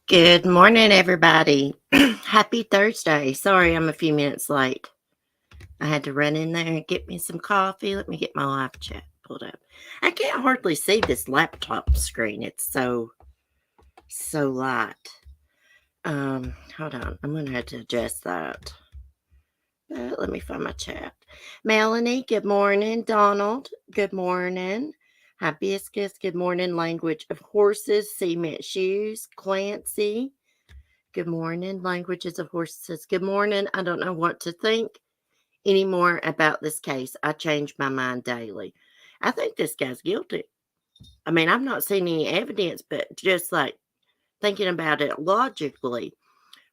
Good morning, everybody. Happy Thursday. Sorry, I'm a few minutes late. I had to run in there and get me some coffee. Let me get my live chat pulled up. I can't hardly see this laptop screen. It's so light. Hold on. I'm gonna have to adjust that. Let me find my chat. Melanie, good morning. Donald, good morning. Hibiscus, good morning. Language of horses. Cement shoes. Clancy, good morning. Languages of horses. Good morning. I don't know what to think anymore about this case. I change my mind daily. I think this guy's guilty. I mean, I've not seen any evidence, but just like thinking about it logically,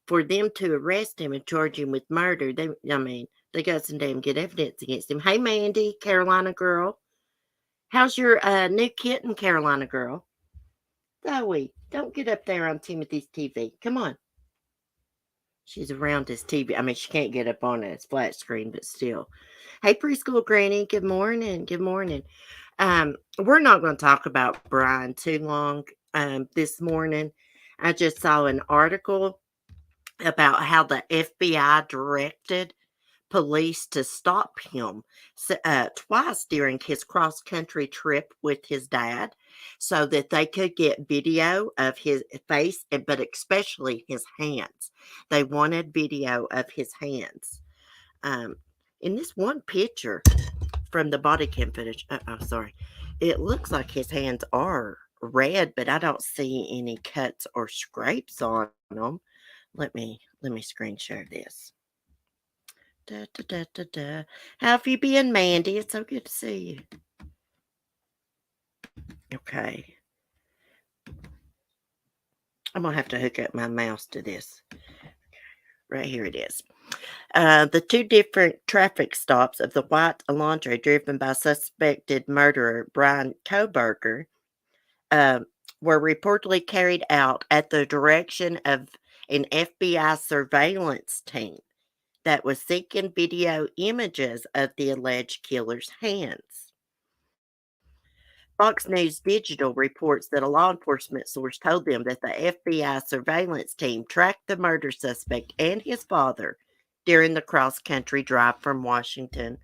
for them to arrest him and charge him with murder, they got some damn good evidence against him. Hey, Mandy, Carolina girl. How's your new kitten, Carolina girl? Zoe, don't get up there on Timothy's TV. Come on. She's around his TV. I mean, she can't get up on it. It's flat screen, but still. Hey, preschool granny. Good morning. Good morning. We're not going to talk about Brian too long this morning. I just saw an article about how the FBI directed police to stop him twice during his cross country trip with his dad so that they could get video of his face, but especially his hands. They wanted video of his hands. In this one picture from the body cam footage, it looks like his hands are red, but I don't see any cuts or scrapes on them. Let me screen share this. Da, da, da, da, da. How have you been, Mandy? It's so good to see you. Okay. I'm going to have to hook up my mouse to this. Right here it is. The two different traffic stops of the white Elantra driven by suspected murderer Brian Kohberger were reportedly carried out at the direction of an FBI surveillance team that was seeking video images of the alleged killer's hands. Fox News Digital reports that a law enforcement source told them that the FBI surveillance team tracked the murder suspect and his father during the cross country drive from Washington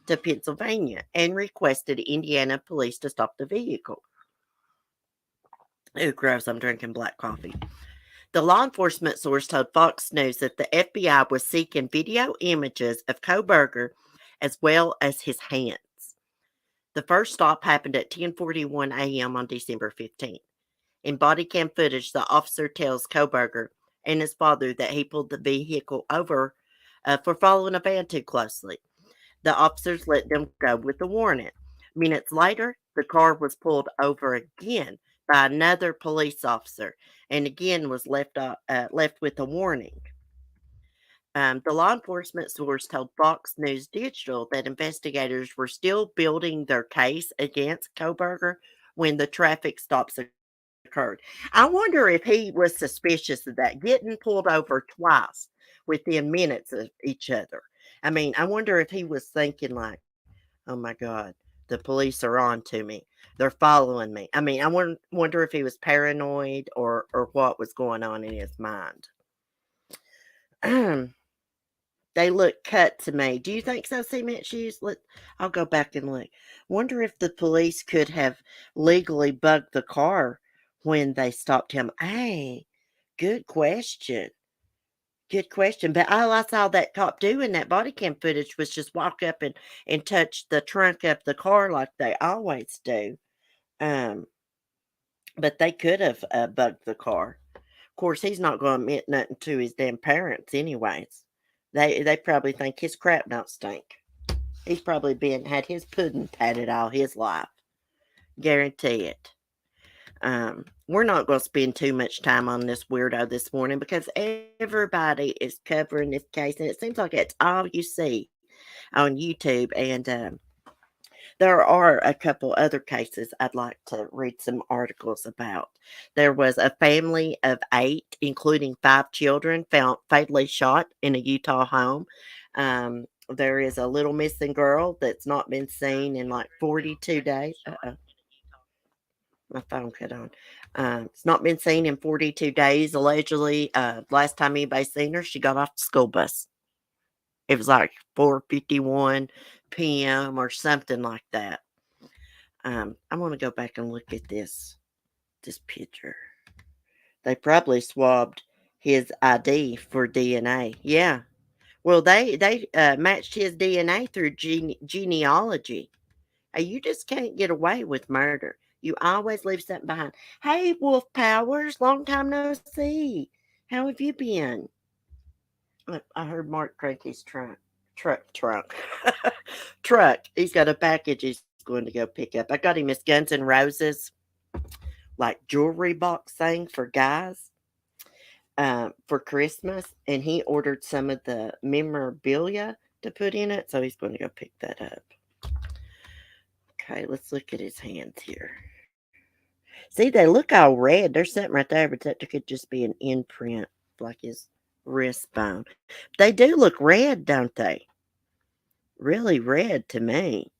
to Pennsylvania and requested Indiana police to stop the vehicle. Ooh, gross, I'm drinking black coffee. The law enforcement source told Fox News that the FBI was seeking video images of Kohberger as well as his hands. The first stop happened at 10:41 a.m. on December 15th. In body cam footage, the officer tells Kohberger and his father that he pulled the vehicle over for following a van too closely. The officers let them go with a warning. Minutes later, the car was pulled over again by another police officer and again was left with a warning. The law enforcement source told Fox News Digital that investigators were still building their case against Kohberger when the traffic stops occurred. I wonder if he was suspicious of that, getting pulled over twice within minutes of each other. I mean, I wonder if he was thinking like, "Oh my God, the police are on to me. They're following me." I mean, I wonder if he was paranoid or what was going on in his mind. They look cut to me. Do you think so, cement shoes? I'll go back and look. Wonder if the police could have legally bugged the car when they stopped him. Hey, good question. Good question. But all I saw that cop do in that body cam footage was just walk up and touch the trunk of the car like they always do. Um, but they could have bugged the car. Of course, he's not going to admit nothing to his damn parents, anyways. They probably think his crap don't stink. He's probably been had his pudding patted all his life. Guarantee it. We're not going to spend too much time on this weirdo this morning because everybody is covering this case, and it seems like it's all you see on YouTube. And there are a couple other cases I'd like to read some articles about. There was a family of 8, including 5 children, found fatally shot in a Utah home. There is a little missing girl that's not been seen in like 42 days. My phone cut on. It's not been seen in 42 days. Allegedly, last time anybody seen her, she got off the school bus. It was like 4:51 p.m. or something like that. I'm gonna go back and look at this picture. They probably swabbed his ID for DNA. Yeah. Well, they matched his DNA through genealogy. You just can't get away with murder. You always leave something behind. Hey, Wolf Powers, long time no see. How have you been? I heard Mark crank his trunk. Truck. He's got a package he's going to go pick up. I got him his Guns N' Roses, like jewelry box thing for guys for Christmas, and he ordered some of the memorabilia to put in it, so he's going to go pick that up. Okay, let's look at his hands here. See, they look all red. There's something right there, but that could just be an imprint, like his wrist bone. They do look red, don't they? Really red to me.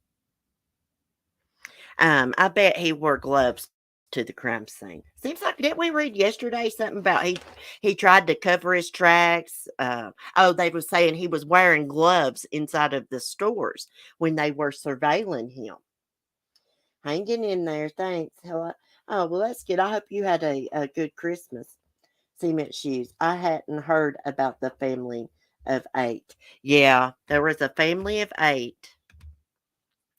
I bet he wore gloves to the crime scene. Seems like didn't we read yesterday something about he tried to cover his tracks? They were saying he was wearing gloves inside of the stores when they were surveilling him. Hanging in there, thanks. Hello. Oh, well, that's good. I hope you had a good Christmas. Cement shoes. I hadn't heard about the family of 8. Yeah, there was a family of 8.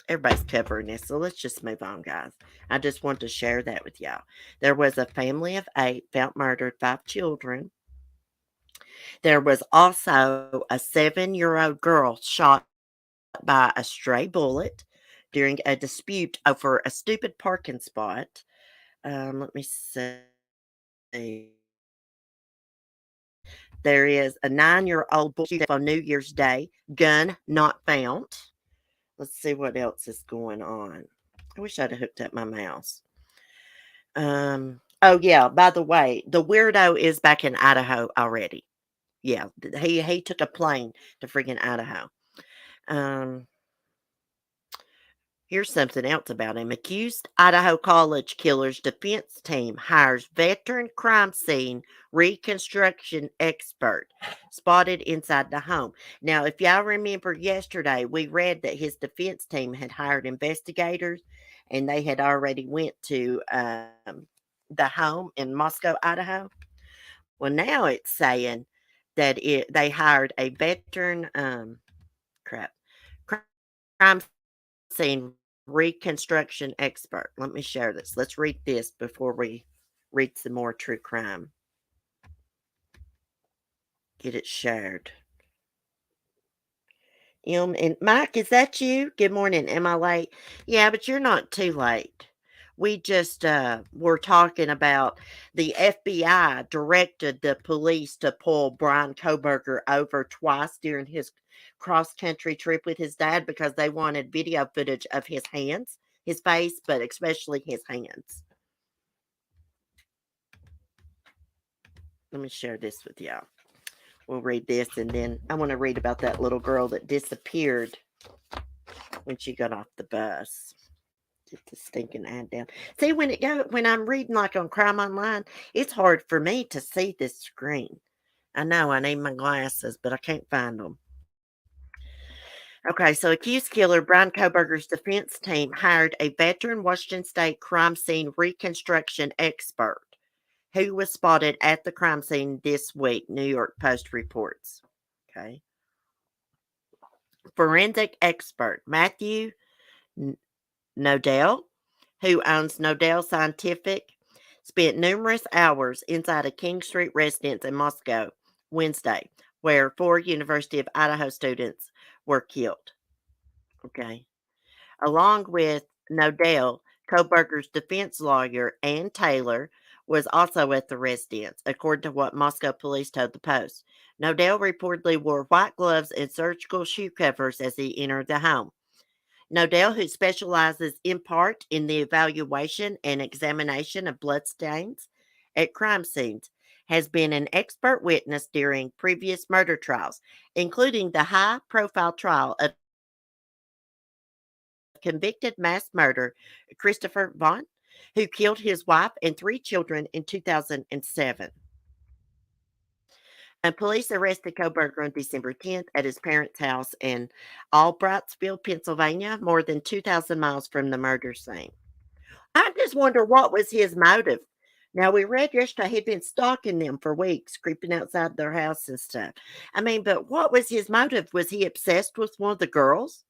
Everybody's covering this, so let's just move on, guys. I just want to share that with y'all. There was a family of 8 found murdered, 5 children. There was also a 7-year-old girl shot by a stray bullet during a dispute over a stupid parking spot. Let me see. There is a 9-year-old boy on New Year's Day, gun not found. Let's see what else is going on. I wish I'd have hooked up my mouse. Oh yeah, by the way, the weirdo is back in Idaho already. Yeah, he took a plane to freaking Idaho. Here's something else about him. Accused Idaho College killer's defense team hires veteran crime scene reconstruction expert spotted inside the home. Now, if y'all remember yesterday, we read that his defense team had hired investigators and they had already went to the home in Moscow, Idaho. Well, now it's saying that they hired a veteran crap crime scene reconstruction expert. Let me share this. Let's read this before we read some more true crime. Get it shared. And Mike, is that you? Good morning. Am I late? Yeah, but you're not too late. We just were talking about the FBI directed the police to pull Brian Koberger over twice during his cross country trip with his dad because they wanted video footage of his hands, his face, but especially his hands. Let me share this with y'all. We'll read this, and then I want to read about that little girl that disappeared when she got off the bus. Get the stinking ad down. See, when I'm reading like on Crime Online, it's hard for me to see this screen. I know I need my glasses, but I can't find them. Okay, so accused killer Brian Koberger's defense team hired a veteran Washington State crime scene reconstruction expert who was spotted at the crime scene this week, New York Post reports. Okay. Forensic expert Matthew Nodell, who owns Nodell Scientific, spent numerous hours inside a King Street residence in Moscow Wednesday, where 4 University of Idaho students were killed. Okay. Along with Nodell, Koberger's defense lawyer, Ann Taylor, was also at the residence, according to what Moscow police told the Post. Nodell reportedly wore white gloves and surgical shoe covers as he entered the home. Nodell, who specializes in part in the evaluation and examination of bloodstains at crime scenes, has been an expert witness during previous murder trials, including the high profile trial of convicted mass murderer Christopher Vaughn, who killed his wife and 3 children in 2007. And police arrested Koberger on December 10th at his parents' house in Albrightsville, Pennsylvania, more than 2,000 miles from the murder scene. I just wonder what was his motive. Now, we read yesterday he'd been stalking them for weeks, creeping outside their house and stuff. I mean, but what was his motive? Was he obsessed with one of the girls?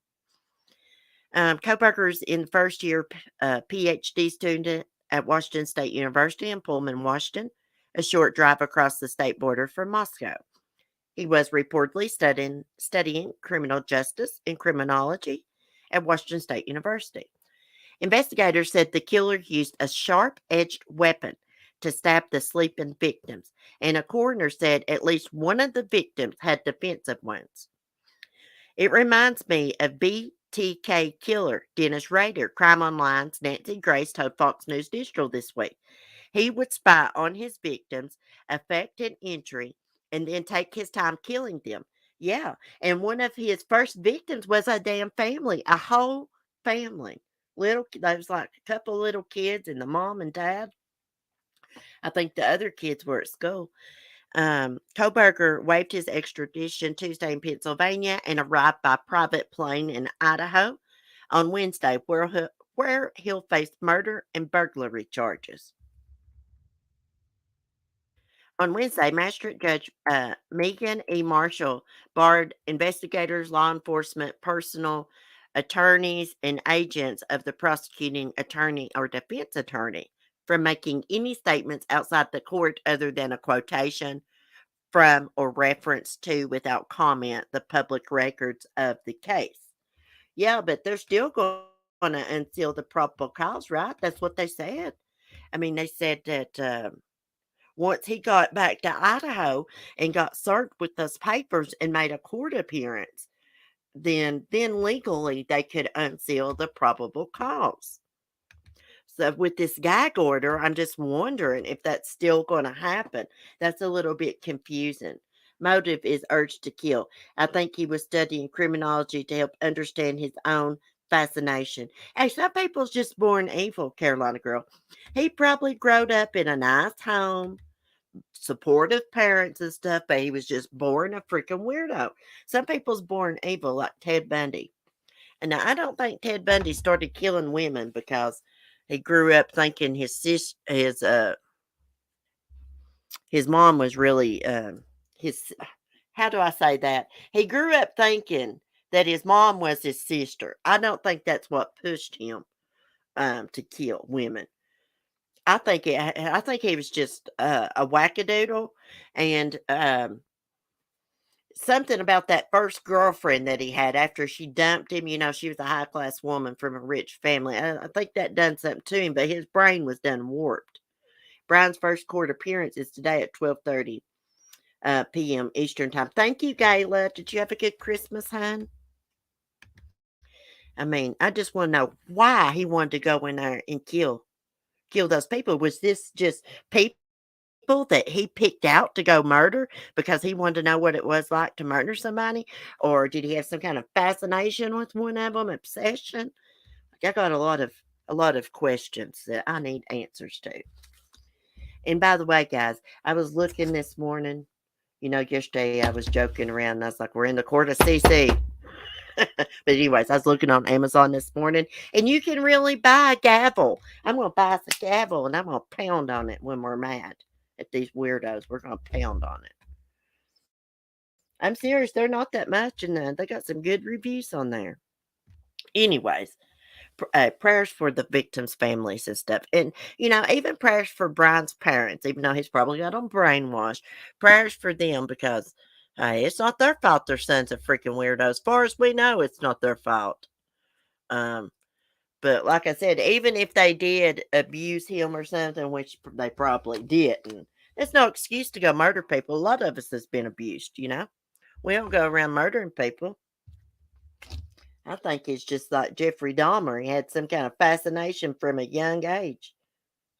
Koberger's in first year PhD student at Washington State University in Pullman, Washington, a short drive across the state border from Moscow. He was reportedly studying criminal justice and criminology at Washington State University. Investigators said the killer used a sharp edged weapon to stab the sleeping victims, and a coroner said at least one of the victims had defensive wounds. It reminds me of BTK killer Dennis Rader, Crime Online's Nancy Grace told Fox News Digital this week. He would spy on his victims, affect an injury, and then take his time killing them. Yeah, and one of his first victims was a damn family, a whole family. There was like a couple little kids and the mom and dad. I think the other kids were at school. Koberger waived his extradition Tuesday in Pennsylvania and arrived by private plane in Idaho on Wednesday, where he'll face murder and burglary charges. On Wednesday, Magistrate Judge Megan E. Marshall barred investigators, law enforcement, personal attorneys, and agents of the prosecuting attorney or defense attorney from making any statements outside the court other than a quotation from or reference to without comment the public records of the case. Yeah, but they're still going to unseal the probable cause, right? That's what they said. I mean, they said that once he got back to Idaho and got served with those papers and made a court appearance, then legally they could unseal the probable cause. So with this gag order, I'm just wondering if that's still going to happen. That's a little bit confusing. Motive is urge to kill. I think he was studying criminology to help understand his own fascination. Hey, some people's just born evil, Carolina girl. He probably growed up in a nice home, supportive parents and stuff, but he was just born a freaking weirdo. Some people's born evil, like Ted Bundy. And now I don't think Ted Bundy started killing women because he grew up thinking his mom was really his how do I say that? He grew up thinking that his mom was his sister. I don't think that's what pushed him to kill women. I think he was just a wackadoodle, and something about that first girlfriend that he had after she dumped him. You know, she was a high class woman from a rich family. I think that done something to him, but his brain was done warped. Brian's first court appearance is today at 12:30 p.m. Eastern time. Thank you, Gayla. Did you have a good Christmas, hon? I mean, I just want to know why he wanted to go in there and kill those people. Was this just people that he picked out to go murder because he wanted to know what it was like to murder somebody? Or did he have some kind of fascination with one of them, obsession? Like, I got a lot of questions that I need answers to. And by the way, guys, I was looking this morning. You know, yesterday I was joking around and I was like, we're in the court of CC. But anyways, I was looking on Amazon this morning, and you can really buy a gavel. I'm going to buy us a gavel, and I'm going to pound on it when we're mad at these weirdos. We're going to pound on it. I'm serious. They're not that much, and they got some good reviews on there. Anyways, prayers for the victims' families and stuff. And, even prayers for Brian's parents, even though he's probably got them brainwashed. Prayers for them because, hey, it's not their fault their son's a freaking weirdo. As far as we know, it's not their fault. Um, but like I said, even if they did abuse him or something, which they probably didn't, it's no excuse to go murder people. A lot of us has been abused. We don't go around murdering people. I think it's just like Jeffrey Dahmer. He had some kind of fascination from a young age.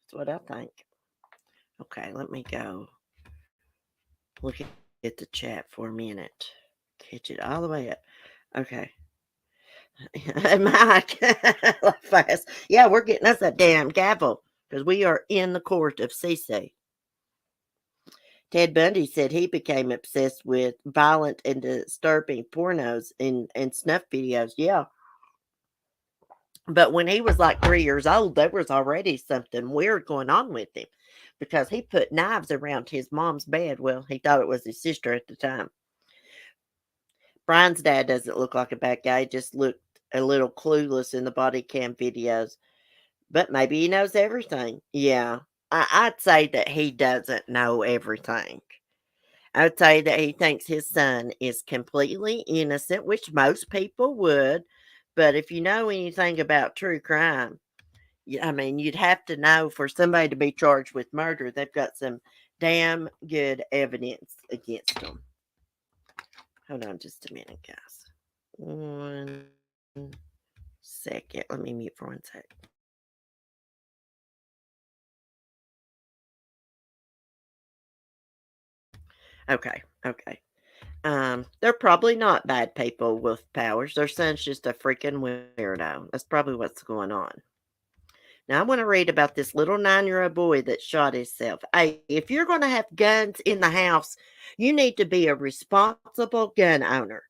That's what I think. Okay, let me go look at the chat for a minute. Catch it all the way up. Okay. Mike, fast. Yeah, we're getting us a damn gavel because we are in the court of CC. Ted Bundy said he became obsessed with violent and disturbing pornos and snuff videos. Yeah. But when he was like 3 years old, there was already something weird going on with him because he put knives around his mom's bed. Well, he thought it was his sister at the time. Brian's dad doesn't look like a bad guy. He just looked a little clueless in the body cam videos. But maybe he knows everything. Yeah. I'd say that he doesn't know everything. I would say that he thinks his son is completely innocent, which most people would. But if you know anything about true crime, I mean, you'd have to know for somebody to be charged with murder, they've got some damn good evidence against them. Hold on just a minute, guys. 1 second. Let me mute for 1 sec. Okay. They're probably not bad people with powers. Their son's just a freaking weirdo. That's probably what's going on. Now, I want to read about this little 9-year-old boy that shot himself. Hey, if you're going to have guns in the house, you need to be a responsible gun owner.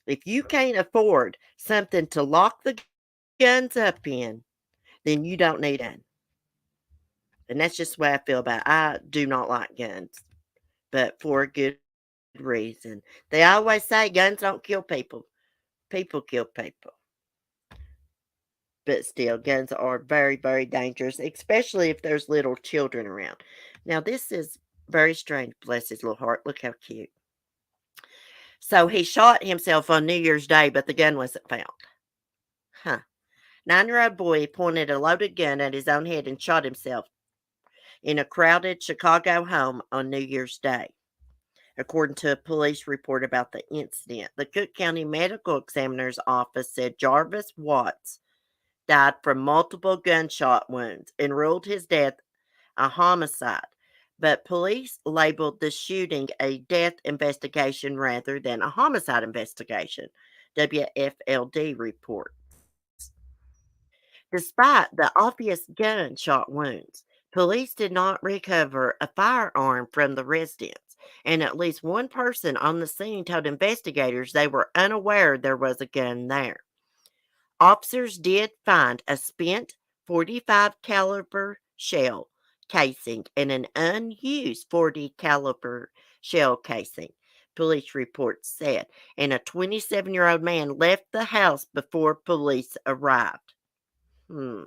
If you can't afford something to lock the guns up in, then you don't need one. And that's just the way I feel about it. I do not like guns, but for a good reason. They always say guns don't kill people. People kill people. But still, guns are very, very dangerous, especially if there's little children around. Now, this is very strange. Bless his little heart. Look how cute. So he shot himself on New Year's Day, but the gun wasn't found. Huh. 9-year-old boy pointed a loaded gun at his own head and shot himself in a crowded Chicago home on New Year's Day, according to a police report about the incident. The Cook County Medical Examiner's Office said Jarvis Watts died from multiple gunshot wounds and ruled his death a homicide. But police labeled the shooting a death investigation rather than a homicide investigation, WFLD reports. Despite the obvious gunshot wounds, police did not recover a firearm from the residence, and at least one person on the scene told investigators they were unaware there was a gun there. Officers did find a spent .45 caliber shell casing and an unused .40 caliber shell casing, police reports said, and a 27-year-old man left the house before police arrived. Hmm.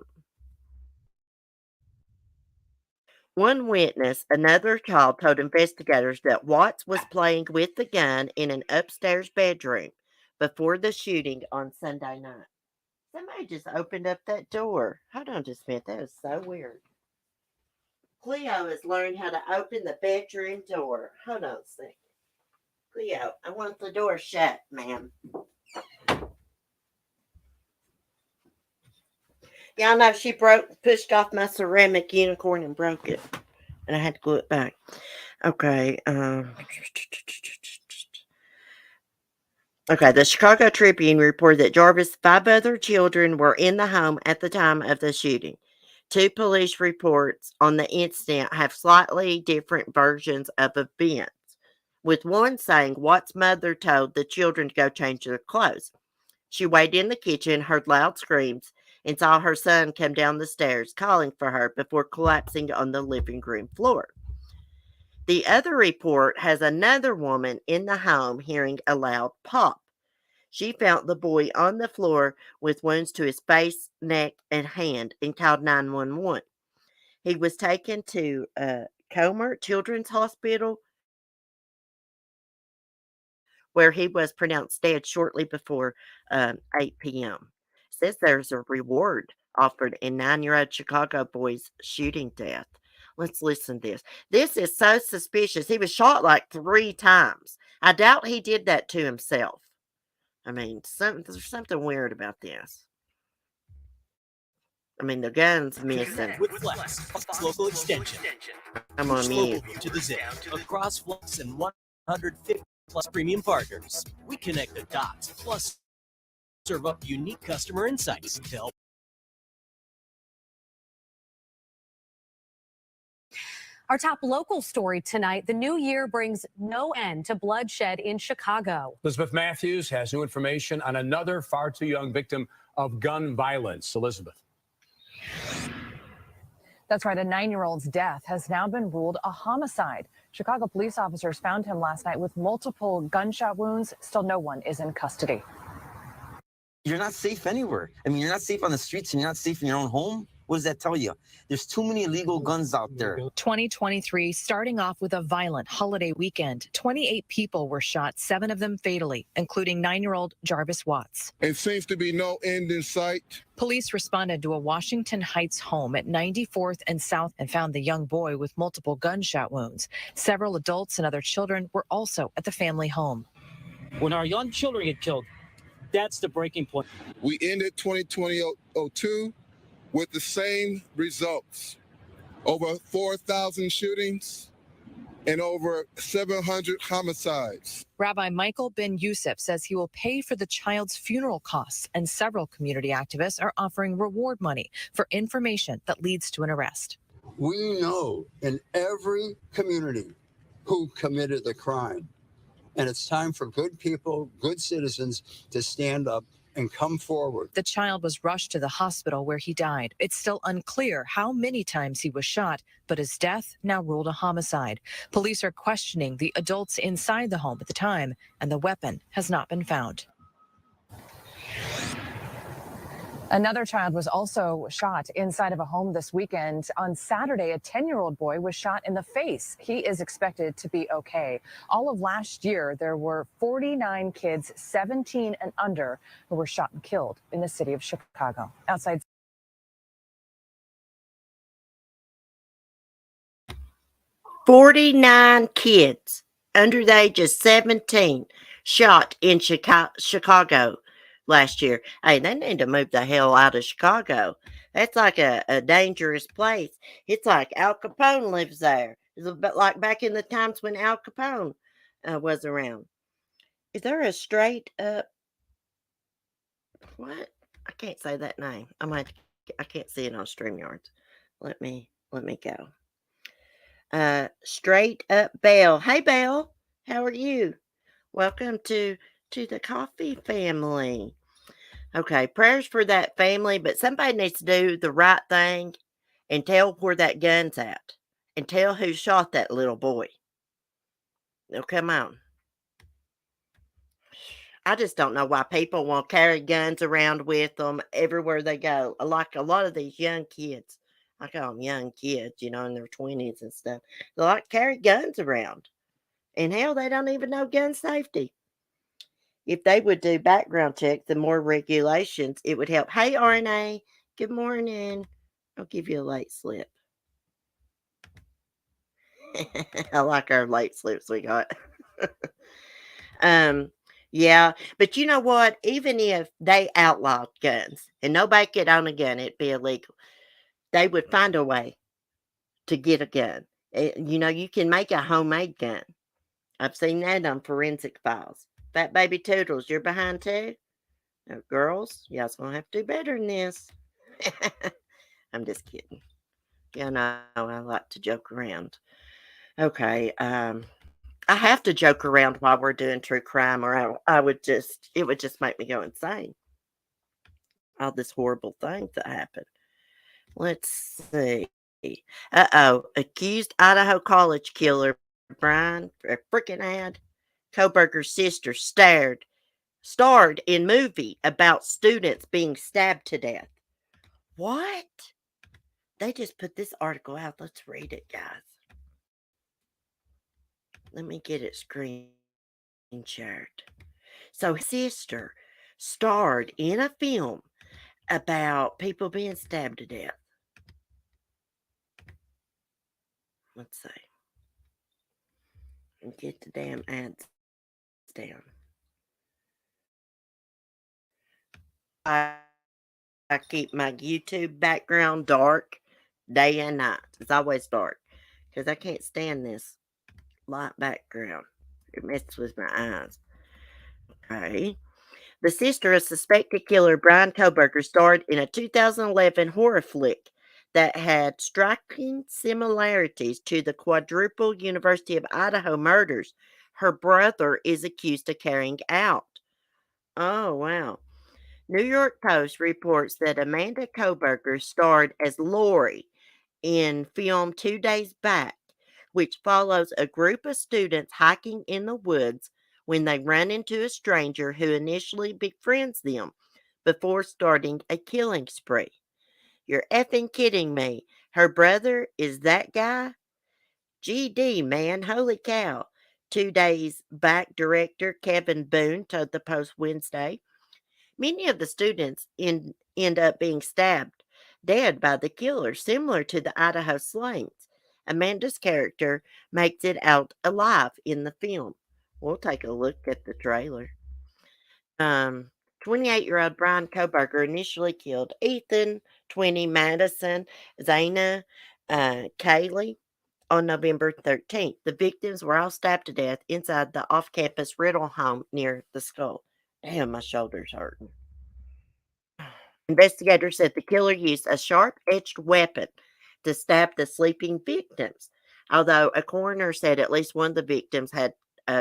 One witness, another child, told investigators that Watts was playing with the gun in an upstairs bedroom before the shooting on Sunday night. Somebody just opened up that door. Hold on just a minute. That is so weird. Cleo has learned how to open the bedroom door. Hold on a second. Cleo, I want the door shut, ma'am. Y'all know she pushed off my ceramic unicorn and broke it. And I had to glue it back. Okay. Okay, the Chicago Tribune reported that Jarvis' 5 other children were in the home at the time of the shooting. 2 police reports on the incident have slightly different versions of events, with one saying Watt's mother told the children to go change their clothes. She waited in the kitchen, heard loud screams, and saw her son come down the stairs calling for her before collapsing on the living room floor. The other report has another woman in the home hearing a loud pop. She found the boy on the floor with wounds to his face, neck, and hand and called 911. He was taken to Comer Children's Hospital where he was pronounced dead shortly before 8 p.m. Says there's a reward offered in 9-year-old Chicago boy's shooting death. Let's listen to this. This is so suspicious. He was shot like 3 times. I doubt he did that to himself. I mean, there's something weird about this. I mean, the gun's missing. With Flex, Fox Local Extension. I'm on mute. To the zip. Across Flex and 150 plus premium partners. We connect the dots, plus serve up unique customer insights to help. Our top local story tonight, the new year brings no end to bloodshed in Chicago. Elizabeth Matthews has new information on another far too young victim of gun violence. Elizabeth. That's right. A 9-year-old's death has now been ruled a homicide. Chicago police officers found him last night with multiple gunshot wounds. Still no one is in custody. You're not safe anywhere. I mean, you're not safe on the streets and you're not safe in your own home. What does that tell you? There's too many illegal guns out there. 2023 starting off with a violent holiday weekend. 28 people were shot, 7 of them fatally, including 9-year-old Jarvis Watts. It seems to be no end in sight. Police responded to a Washington Heights home at 94th and South and found the young boy with multiple gunshot wounds. Several adults and other children were also at the family home. When our young children get killed, that's the breaking point. We ended 2022 with the same results. Over 4,000 shootings and over 700 homicides. Rabbi Michael Ben Youssef says he will pay for the child's funeral costs, and several community activists are offering reward money for information that leads to an arrest. We know in every community who committed the crime, and it's time for good people, good citizens to stand up and come forward. The child was rushed to the hospital where he died. It's still unclear how many times he was shot, but his death now ruled a homicide. Police are questioning the adults inside the home at the time, and the weapon has not been found. Another child was also shot inside of a home this weekend. On Saturday, a 10-year-old boy was shot in the face. He is expected to be okay. All of last year, there were 49 kids 17 and under who were shot and killed in the city of Chicago. Outside 49 kids under the age of 17 shot in Chicago last year. Hey, they need to move the hell out of Chicago. That's like a dangerous place. It's like Al Capone lives there. It's a bit like back in the times when Al Capone was around. Is there a straight up? What? I can't say that name. I can't see it on StreamYard. Let me go. Straight up Belle. Hey Belle, how are you? Welcome to the coffee family. Okay, prayers for that family, but somebody needs to do the right thing and tell where that gun's at and tell who shot that little boy. Oh, come on. I just don't know why people want to carry guns around with them everywhere they go. Like a lot of these young kids, I call them young kids, in their 20s and stuff. They like to carry guns around. And hell, they don't even know gun safety. If they would do background checks and more regulations, it would help. Hey, RNA, good morning. I'll give you a late slip. I like our late slips we got. Yeah, but you know what? Even if they outlawed guns and nobody could own a gun, it'd be illegal. They would find a way to get a gun. You can make a homemade gun. I've seen that on Forensic Files. Fat Baby Toodles, you're behind too? Now, girls, y'all's gonna have to do better than this. I'm just kidding. You know, I like to joke around. Okay, I have to joke around while we're doing true crime, or it would just make me go insane. All this horrible things that happen. Let's see. Accused Idaho college killer Brian freaking ad. Koberger's sister stared starred in movie about students being stabbed to death. What? They just put this article out. Let's read it, guys. Let me get it screen shared. So his sister starred in a film about people being stabbed to death. Let's see. And get the damn ads down. I keep my YouTube background dark day and night. It's always dark because I can't stand this light background. It messes with my eyes. Okay. The sister of suspected killer Brian Kohberger starred in a 2011 horror flick that had striking similarities to the quadruple University of Idaho murders her brother is accused of carrying out. Oh, wow. New York Post reports that Amanda Kohberger starred as Lori in film 2 Days Back, which follows a group of students hiking in the woods when they run into a stranger who initially befriends them before starting a killing spree. You're effing kidding me. Her brother is that guy? GD, man. Holy cow. 2 Days Back director Kevin Boone told the Post Wednesday. Many of the students end up being stabbed dead by the killer, similar to the Idaho Slayings. Amanda's character makes it out alive in the film. We'll take a look at the trailer. 28-year-old Brian Kohberger initially killed Ethan, 20, Madison, Zana, Kaylee on November 13th. The victims were all stabbed to death inside the off-campus Riddle home near the school. Damn, my shoulder's hurting. Investigators said the killer used a sharp-edged weapon to stab the sleeping victims, although a coroner said at least one of the victims had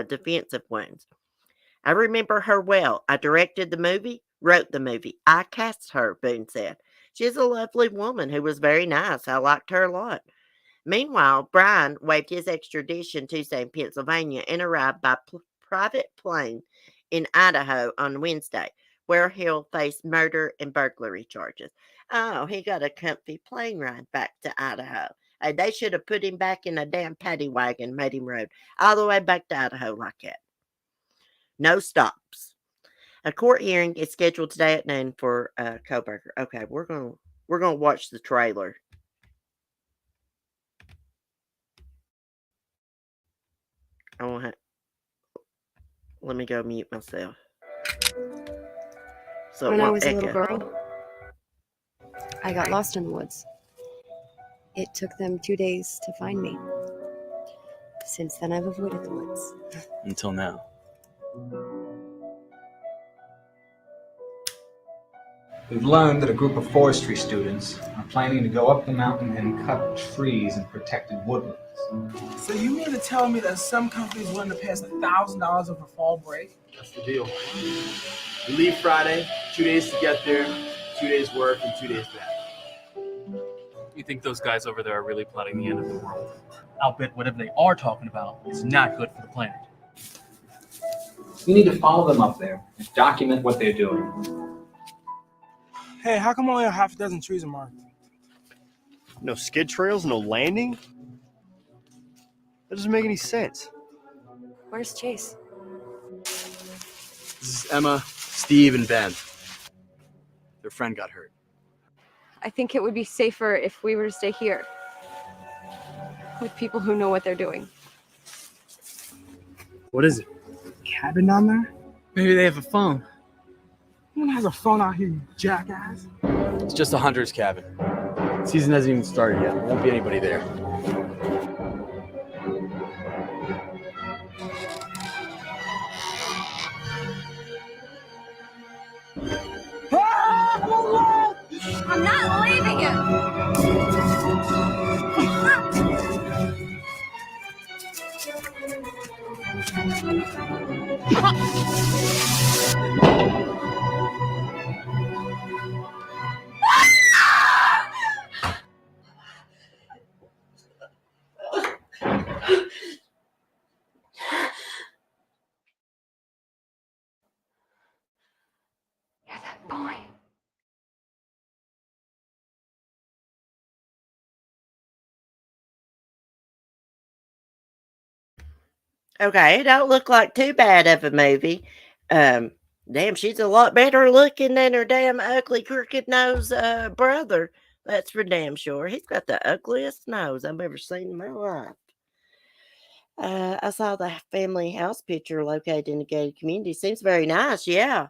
defensive wounds. I remember her well. I directed the movie, wrote the movie. I cast her, Boone said. She's a lovely woman who was very nice. I liked her a lot. Meanwhile, Brian waived his extradition Tuesday in Pennsylvania and arrived by private plane in Idaho on Wednesday, where he'll face murder and burglary charges. Oh, he got a comfy plane ride back to Idaho. Hey, they should have put him back in a damn paddy wagon, made him ride all the way back to Idaho like that. No stops. A court hearing is scheduled today at noon for Kohberger. Okay, we're gonna watch the trailer. Let me go mute myself. So when I was a little girl, I got lost in the woods. It took them 2 days to find me. Since then, I've avoided the woods. Until now. We've learned that a group of forestry students are planning to go up the mountain and cut trees in protected woodlands. So you mean to tell me that some companies willing to pay us $1,000 over fall break? That's the deal. We leave Friday, 2 days to get there, 2 days work, and 2 days back. You think those guys over there are really plotting the end of the world? I'll bet whatever they are talking about is not good for the planet. We need to follow them up there and document what they're doing. Hey, how come only a half a dozen trees are marked? No skid trails, no landing? That doesn't make any sense. Where's Chase? This is Emma, Steve, and Ben. Their friend got hurt. I think it would be safer if we were to stay here with people who know what they're doing. What is it? Cabin down there? Maybe they have a phone. No one has a phone out here, you jackass. It's just a hunter's cabin. Season hasn't even started yet. There won't be anybody there. I'm not leaving Okay, it don't look like too bad of a movie. Um, damn, she's a lot better looking than her damn ugly crooked nose brother. That's for damn sure. He's got the ugliest nose I've ever seen in my life. I saw the family house picture located in the gated community. Seems very nice. Yeah.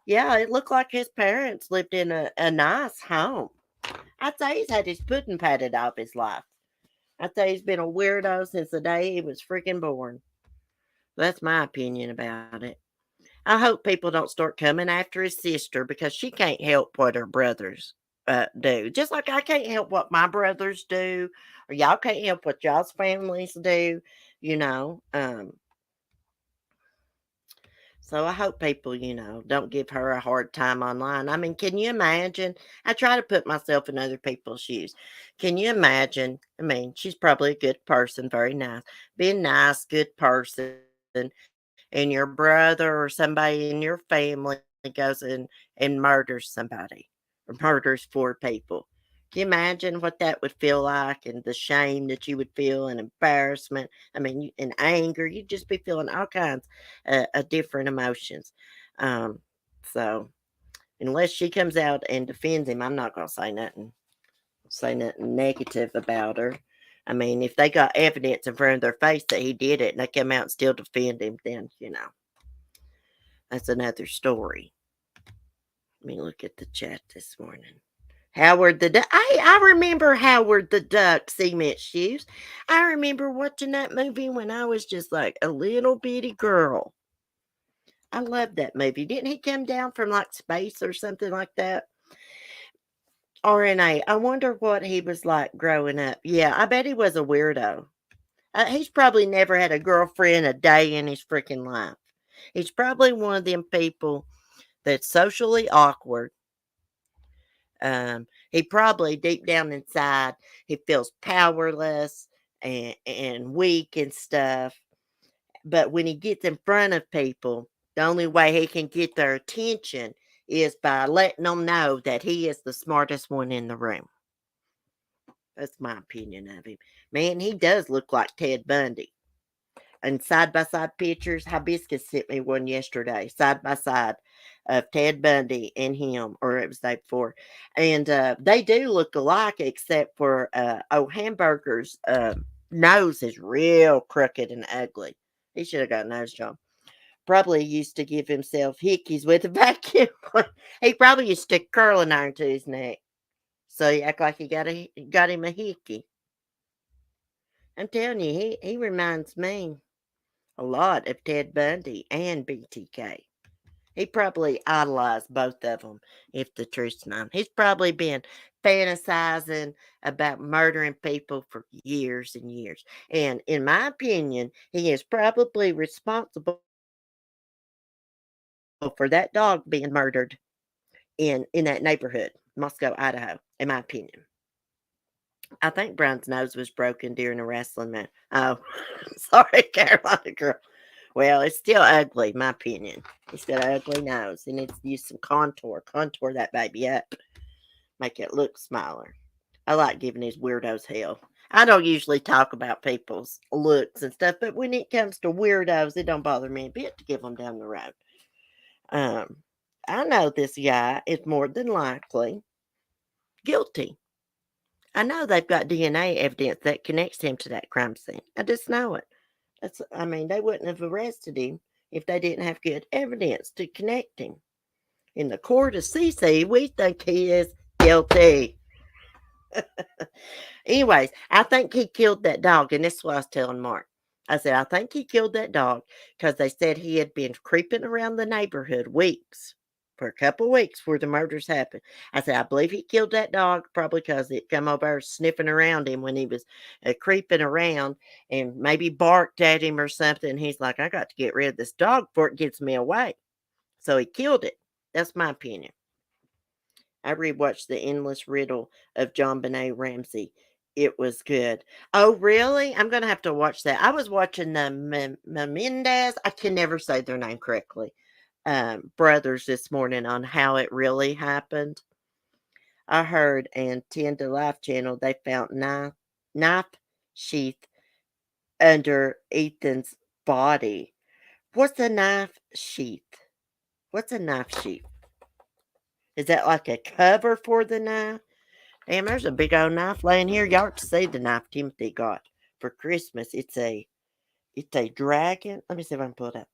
Yeah, it looked like his parents lived in a nice home. I'd say he's had his pudding patted off his life. I'd say he's been a weirdo since the day he was freaking born. That's my opinion about it. I hope people don't start coming after his sister because she can't help what her brothers do. Just like I can't help what my brothers do, or y'all can't help what y'all's families do, you know. So I hope people, don't give her a hard time online. I mean, can you imagine? I try to put myself in other people's shoes. Can you imagine? I mean, she's probably a good person, very nice. Being nice, good person, and your brother or somebody in your family goes and murders somebody or murders four people. Can you imagine what that would feel like and the shame that you would feel and embarrassment? I mean, and anger. You'd just be feeling all kinds of different emotions. Um, so unless she comes out and defends him, I'm not going to say nothing negative about her. I mean, if they got evidence in front of their face that he did it and they come out and still defend him, then, that's another story. Let me look at the chat this morning. Howard the Duck. I remember Howard the Duck, Cement Shoes. I remember watching that movie when I was just like a little bitty girl. I loved that movie. Didn't he come down from like space or something like that? RNA. I wonder what he was like growing up. Yeah, I bet he was a weirdo. He's probably never had a girlfriend a day in his freaking life. He's probably one of them people that's socially awkward. He probably deep down inside, he feels powerless and weak and stuff. But when he gets in front of people, the only way he can get their attention is by letting them know that he is the smartest one in the room. That's my opinion of him. Man, he does look like Ted Bundy. And side-by-side pictures, Hibiscus sent me one yesterday, side-by-side of Ted Bundy and him, or it was the day before. And they do look alike, except for Hamburger's nose is real crooked and ugly. He should have got a nose job. Probably used to give himself hickeys with a vacuum. He probably used to stick curling iron to his neck. So he act like he got him a hickey. I'm telling you, he reminds me a lot of Ted Bundy and BTK. He probably idolized both of them, if the truth's known. He's probably been fantasizing about murdering people for years and years. And in my opinion, he is probably responsible for that dog being murdered in that neighborhood, Moscow, Idaho, in my opinion. I think Brian's nose was broken during a wrestling match. Oh, sorry, Carolina girl. Well, it's still ugly, in my opinion. It's got an ugly nose. It needs to use some contour. Contour that baby up. Make it look smaller. I like giving these weirdos hell. I don't usually talk about people's looks and stuff, but when it comes to weirdos, it don't bother me a bit to give them down the road. I know this guy is more than likely guilty. I know they've got DNA evidence that connects him to that crime scene. I just know it. They wouldn't have arrested him if they didn't have good evidence to connect him. In the court of CC, we think he is guilty. Anyways, I think he killed that dog, and this is what I was telling Mark. I said, I think he killed that dog because they said he had been creeping around the neighborhood for a couple of weeks before the murders happened. I said, I believe he killed that dog probably because it come over sniffing around him when he was creeping around and maybe barked at him or something. He's like, I got to get rid of this dog before it gets me away. So he killed it. That's my opinion. I rewatched The Endless Riddle of JonBenet Ramsey. It was good. Oh, really? I'm going to have to watch that. I was watching the Menendez. I can never say their name correctly. Brothers this morning on how it really happened. I heard and 10 to Life channel they found knife sheath under Ethan's body. What's a knife sheath? What's a knife sheath? Is that like a cover for the knife? Damn, there's a big old knife laying here. Y'all ought to see the knife Timothy got for Christmas. It's a dragon. Let me see if I can pull it up.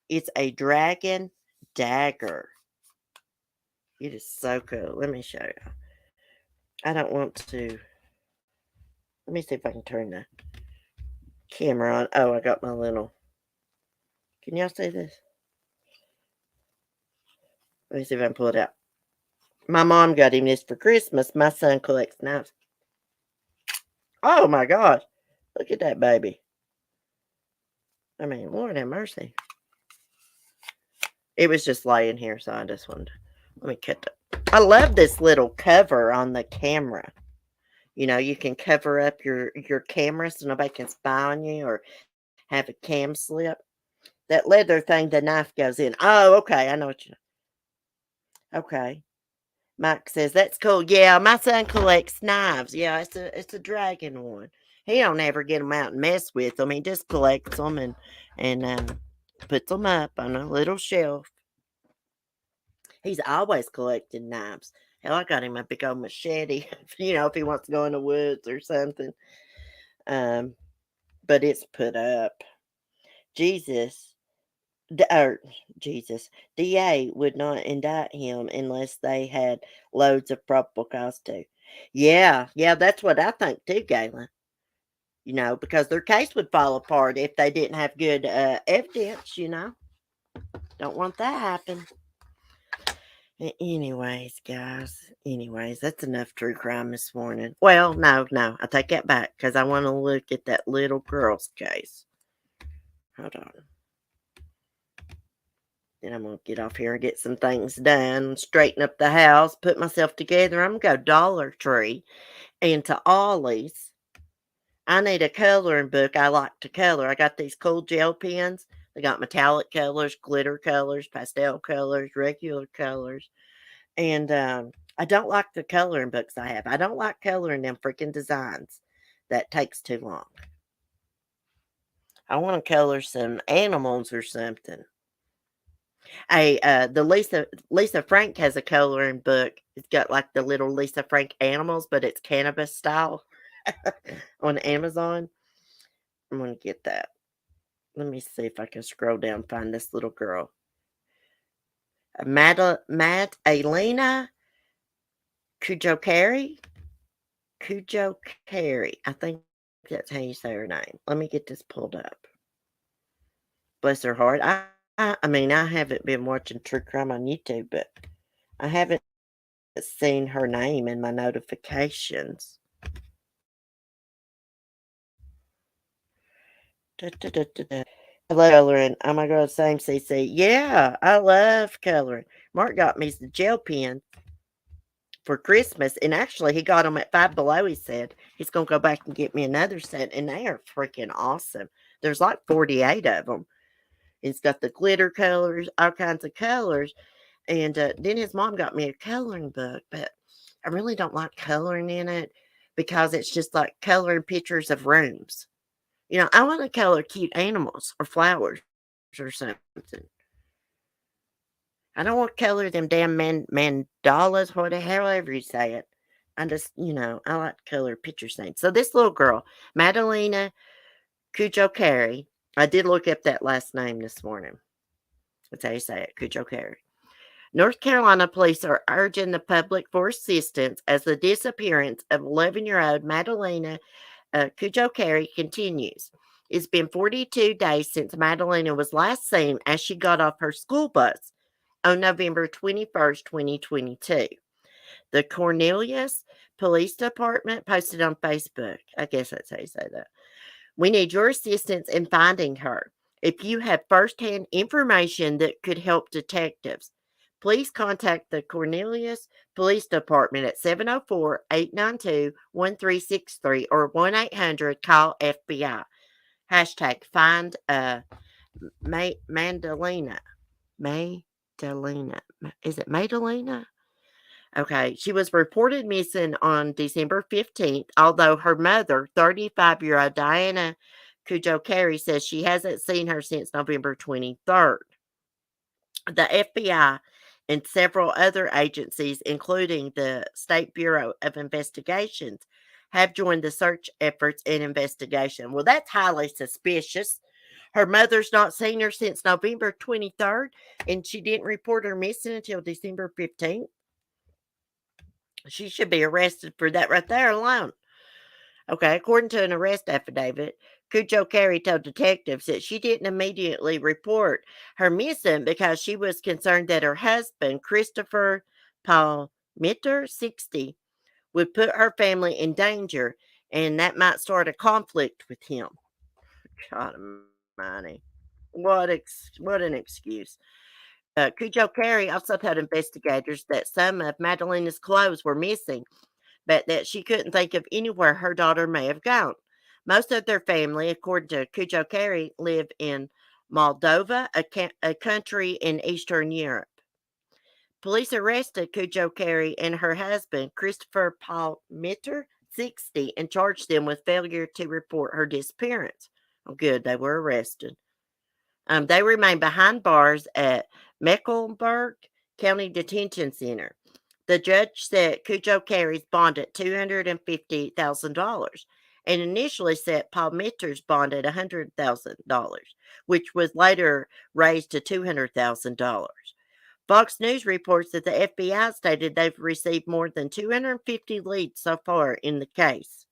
It's a dragon dagger. It is so cool. Let me show you. I don't want to. Let me see if I can turn the camera on. Oh, I got my little. Can y'all see this? Let me see if I can pull it out. My mom got him this for Christmas. My son collects knives. Oh my gosh. Look at that baby. I mean, Lord have mercy. It was just laying here, so I just wanted to. Let me cut that. I love this little cover on the camera. You know, you can cover up your camera so nobody can spy on you or have a cam slip. That leather thing, the knife goes in. Oh, okay. I know what you. Okay. Mike says, that's cool. Yeah, my son collects knives. Yeah, it's a dragon one. He don't ever get them out and mess with them. He just collects them and puts them up on a little shelf. He's always collecting knives. Hell, I got him a big old machete, you know, if he wants to go in the woods or something. But it's put up. DA would not indict him unless they had loads of probable cause to. Yeah, that's what I think too, Galen. You know, because their case would fall apart if they didn't have good evidence, you know. Don't want that to happen. Anyways, guys. Anyways, that's enough true crime this morning. Well, no. I take that back because I want to look at that little girl's case. Hold on. Then I'm going to get off here and get some things done, straighten up the house, put myself together. I'm going to go Dollar Tree and to Ollie's. I need a coloring book. I like to color. I got these cool gel pens. They got metallic colors, glitter colors, pastel colors, regular colors. And I don't like the coloring books I have. I don't like coloring them freaking designs. That takes too long. I want to color some animals or something. The Lisa Frank has a coloring book. It's got like the little Lisa Frank animals, but it's cannabis style on Amazon. I'm going to get that. Let me see if I can scroll down and find this little girl. Madalena Kujokari. I think that's how you say her name. Let me get this pulled up. Bless her heart. I mean, I haven't been watching true crime on YouTube, but I haven't seen her name in my notifications. I love coloring. Oh my God, same CC. Yeah, I love coloring. Mark got me the gel pen for Christmas, and actually he got them at Five Below. He said he's going to go back and get me another set, and they are freaking awesome. There's like 48 of them. It's got the glitter colors, all kinds of colors. And then his mom got me a coloring book, but I really don't like coloring in it because it's just like coloring pictures of rooms. You know, I want to color cute animals or flowers or something. I don't want to color them damn mandalas, however you say it. I just, you know, I like to color picture things. So this little girl, Madalena Kujokari, I did look up that last name this morning. That's how you say it, Kujokari. North Carolina police are urging the public for assistance as the disappearance of 11-year-old Madalena Kujokari continues. It's been 42 days since Madalena was last seen as she got off her school bus on November 21st, 2022. The Cornelius Police Department posted on Facebook. I guess that's how you say that. We need your assistance in finding her. If you have firsthand information that could help detectives, please contact the Cornelius Police Department at 704-892-1363 or 1-800-CALL-FBI. Hashtag find Madalena. Madalena. Is it Madalena? Okay. She was reported missing on December 15th, although her mother, 35-year-old Diana Cujo Carey says she hasn't seen her since November 23rd. The FBI and several other agencies, including the State Bureau of Investigations, have joined the search efforts and investigation. Well, that's highly suspicious. Her mother's not seen her since November 23rd, and she didn't report her missing until December 15th. She should be arrested for that right there alone. Okay, according to an arrest affidavit, Cujo Carey told detectives that she didn't immediately report her missing because she was concerned that her husband, Christopher Palmitter, 60, would put her family in danger and that might start a conflict with him. God almighty. What an excuse. Cujo Carey also told investigators that some of Madalena's clothes were missing, but that she couldn't think of anywhere her daughter may have gone. Most of their family, according to Cujo Carey, live in Moldova, a country in Eastern Europe. Police arrested Cujo Carey and her husband, Christopher Palmitter, 60, and charged them with failure to report her disappearance. Oh, good, they were arrested. They remain behind bars at Mecklenburg County Detention Center. The judge set Cujo Carey's bond at $250,000 and initially set Palmitter's bond at $100,000, which was later raised to $200,000. Fox News reports that the FBI stated they've received more than 250 leads so far in the case.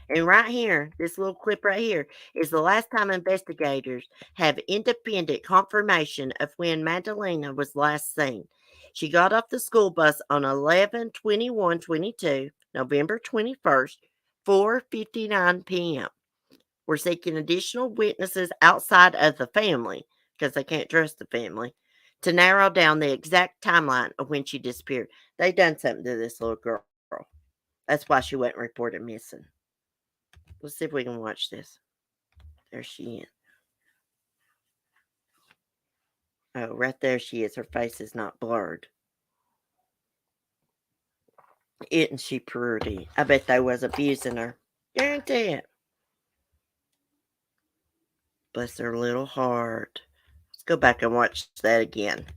And right here, this little clip right here, is the last time investigators have independent confirmation of when Madalena was last seen. She got off the school bus on 11/21/22, November 21st, 4:59 p.m. We're seeking additional witnesses outside of the family, because they can't trust the family, to narrow down the exact timeline of when she disappeared. They done something to this little girl. That's why she wasn't reported missing. Let's see if we can watch this. There she is. Oh, right there she is. Her face is not blurred. Isn't she pretty? I bet they was abusing her. Guarantee it. Bless her little heart. Let's go back and watch that again.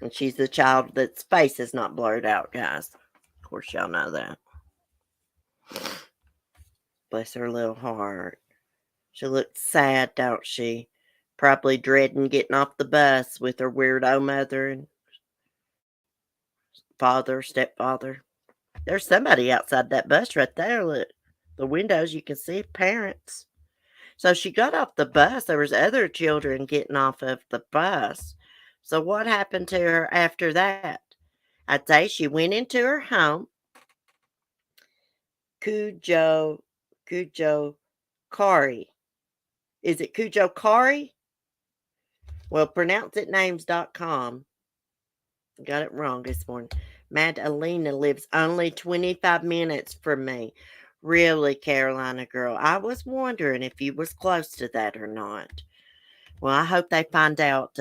And she's the child that's face is not blurred out, guys. Of course, y'all know that. Bless her little heart. She looks sad, don't she? Probably dreading getting off the bus with her weirdo mother and stepfather. There's somebody outside that bus right there. Look, the windows, you can see parents. So she got off the bus. There was other children getting off of the bus. So what happened to her after that? I'd say she went into her home. Cujo Carey. Is it Cujo Carey? Well, pronounceitnames.com. Got it wrong this morning. Madalena lives only 25 minutes from me. Really, Carolina girl. I was wondering if you was close to that or not. Well, I hope they find out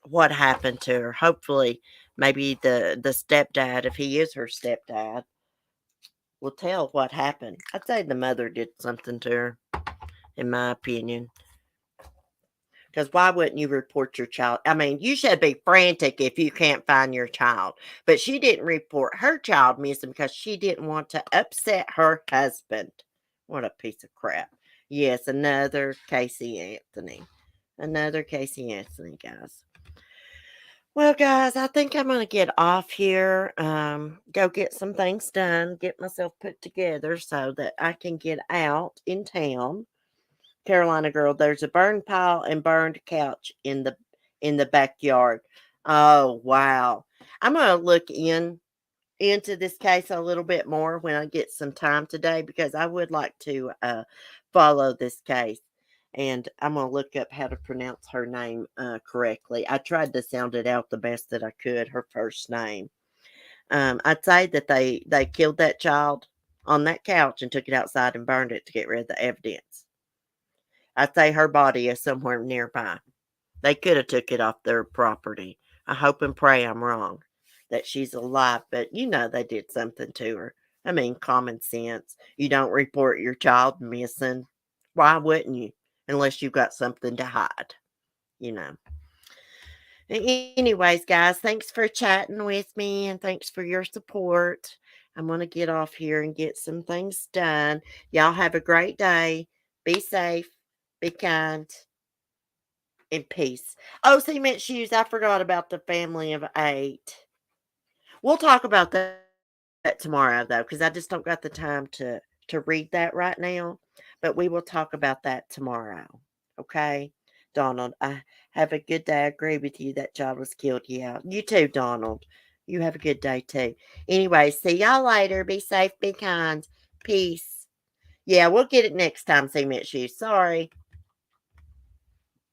what happened to her. Hopefully, maybe the stepdad, if he is her stepdad, will tell what happened. I'd say the mother did something to her, in my opinion. Because why wouldn't you report your child? I mean, you should be frantic if you can't find your child. But she didn't report her child missing because she didn't want to upset her husband. What a piece of crap. Yes, another Casey Anthony. Another Casey Anthony, guys. Well, guys, I think I'm going to get off here. Go get some things done. Get myself put together so that I can get out in town. Carolina girl, there's a burned pile and burned couch in the backyard. Oh, wow. I'm going to look into this case a little bit more when I get some time today because I would like to follow this case. And I'm going to look up how to pronounce her name correctly. I tried to sound it out the best that I could, her first name. I'd say that they killed that child on that couch and took it outside and burned it to get rid of the evidence. I'd say her body is somewhere nearby. They could have took it off their property. I hope and pray I'm wrong, that she's alive. But, you know, they did something to her. I mean, common sense. You don't report your child missing. Why wouldn't you? Unless you've got something to hide, you know. Anyways, guys, thanks for chatting with me and thanks for your support. I'm going to get off here and get some things done. Y'all have a great day. Be safe, be kind, and peace. Oh, cement shoes. I forgot about the family of 8. We'll talk about that tomorrow, though, because I just don't got the time to read that right now. But we will talk about that tomorrow. Okay? Donald, I have a good day. I agree with you. That child was killed. Yeah. You too, Donald. You have a good day, too. Anyway, see y'all later. Be safe. Be kind. Peace. Yeah, we'll get it next time, cement shoes. Sorry.